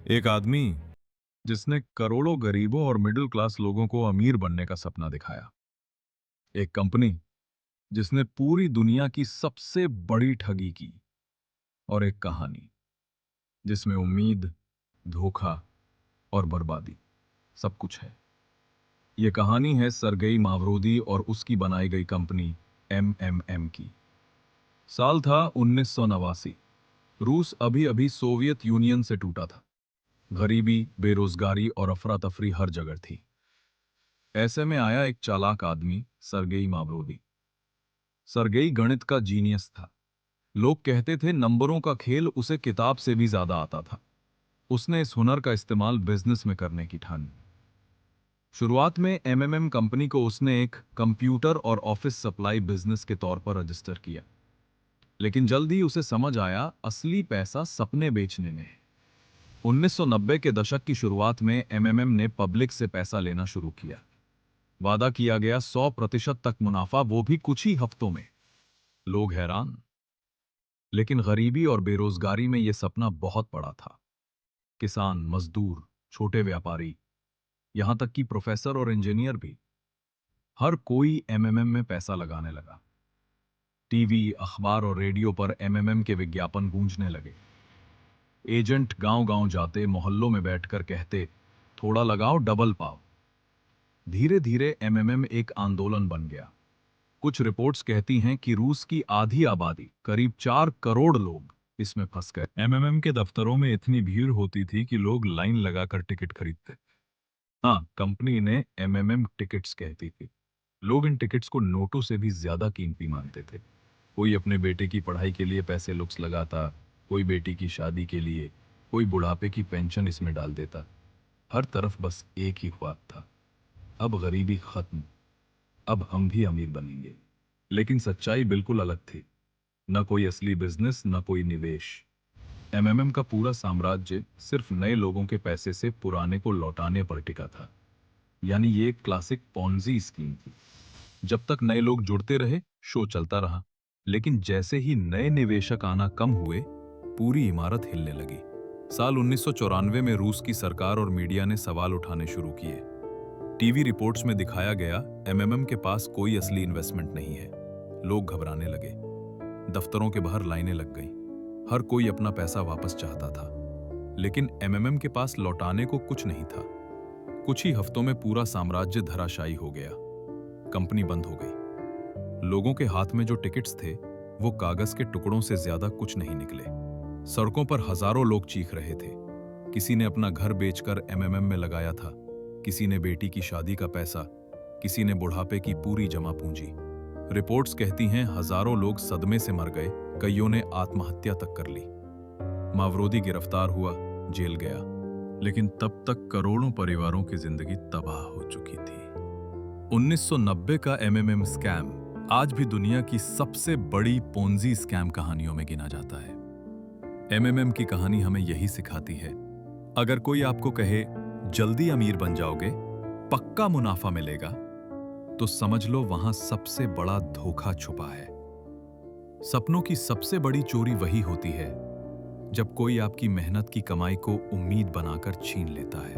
एक आदमी जिसने करोड़ों गरीबों और मिडिल क्लास लोगों को अमीर बनने का सपना दिखाया। एक कंपनी जिसने पूरी दुनिया की सबसे बड़ी ठगी की। और एक कहानी जिसमें उम्मीद, धोखा और बर्बादी सब कुछ है। यह कहानी है सरगेई मावरोदी और उसकी बनाई गई कंपनी एमएमएम की। साल था 1989। रूस अभी अभी सोवियत यूनियन से टूटा था। गरीबी, बेरोजगारी और अफरा तफरी हर जगह थी। ऐसे में आया एक चालाक आदमी, सरगेई मावरोदी। सरगेई गणित का जीनियस था। लोग कहते थे नंबरों का खेल उसे किताब से भी ज्यादा आता था। उसने इस हुनर का इस्तेमाल बिजनेस में करने की ठानी। शुरुआत में एमएमएम कंपनी को उसने एक कंप्यूटर और ऑफिस सप्लाई बिजनेस के तौर पर रजिस्टर किया। लेकिन जल्द ही उसे समझ आया असली पैसा सपने बेचने में है। 1990 के दशक की शुरुआत में एमएमएम ने पब्लिक से पैसा लेना शुरू किया। वादा किया गया 100% तक मुनाफा, वो भी कुछ ही हफ्तों में। लोग हैरान। लेकिन गरीबी और बेरोजगारी में यह सपना बहुत बड़ा था। किसान, मजदूर, छोटे व्यापारी, यहां तक कि प्रोफेसर और इंजीनियर भी, हर कोई एमएमएम में पैसा लगाने लगा। टीवी, अखबार और रेडियो पर एमएमएम के विज्ञापन गूंजने लगे। एजेंट गांव-गांव जाते, मोहल्लों में बैठकर कहते, थोड़ा लगाओ डबल पाओ। धीरे धीरे एमएमएम एक आंदोलन बन गया। कुछ रिपोर्ट्स कहती हैं कि रूस की आधी आबादी, करीब 4 करोड़ लोग, इसमें फंस गए। एमएमएम के दफ्तरों में इतनी भीड़ होती थी कि लोग लाइन लगाकर टिकट खरीदते। हाँ, कंपनी ने एमएमएम टिकट्स कहती थी। लोग इन टिकट्स को नोटों से भी ज्यादा कीमती मानते थे। कोई अपने बेटे की पढ़ाई के लिए पैसे लुक्स लगाता, कोई बेटी की शादी के लिए, कोई बुढ़ापे की पेंशन इसमें डाल देता। हर तरफ बस एक ही ख्वाब था, अब गरीबी खत्म, अब हम भी अमीर बनेंगे। लेकिन सच्चाई बिल्कुल अलग थी। न कोई असली बिजनेस, न कोई निवेश। एमएमएम का पूरा साम्राज्य सिर्फ नए लोगों के पैसे से पुराने को लौटाने पर टिका था। यानी ये एक क्लासिक पॉन्जी स्कीम थी। जब तक नए लोग जुड़ते रहे, शो चलता रहा। लेकिन जैसे ही नए निवेशक आना कम हुए, पूरी इमारत हिलने लगी। साल 1994 में रूस की सरकार और मीडिया ने सवाल उठाने शुरू किए। टीवी रिपोर्ट्स में दिखाया गया, एमएमएम के पास कोई असली इन्वेस्टमेंट नहीं है। लोग घबराने लगे। दफ्तरों के बाहर लाइनें लग गईं। हर कोई अपना पैसा वापस चाहता था। लेकिन एमएमएम के पास लौटाने को कुछ नहीं था। कुछ ही हफ्तों में पूरा साम्राज्य धराशायी हो गया। कंपनी बंद हो गई। लोगों के हाथ में जो टिकट्स थे, वो कागज के टुकड़ों से ज्यादा कुछ नहीं निकले। सड़कों पर हजारों लोग चीख रहे थे। किसी ने अपना घर बेचकर एमएमएम में लगाया था, किसी ने बेटी की शादी का पैसा, किसी ने बुढ़ापे की पूरी जमा पूंजी। रिपोर्ट्स कहती हैं हजारों लोग सदमे से मर गए, कईयों ने आत्महत्या तक कर ली। मावरोदी गिरफ्तार हुआ, जेल गया। लेकिन तब तक करोड़ों परिवारों की जिंदगी तबाह हो चुकी थी। 1990 का एमएमएम स्कैम आज भी दुनिया की सबसे बड़ी पोंजी स्कैम कहानियों में गिना जाता है। एमएमएम की कहानी हमें यही सिखाती है, अगर कोई आपको कहे जल्दी अमीर बन जाओगे, पक्का मुनाफा मिलेगा, तो समझ लो वहां सबसे बड़ा धोखा छुपा है। सपनों की सबसे बड़ी चोरी वही होती है जब कोई आपकी मेहनत की कमाई को उम्मीद बनाकर छीन लेता है।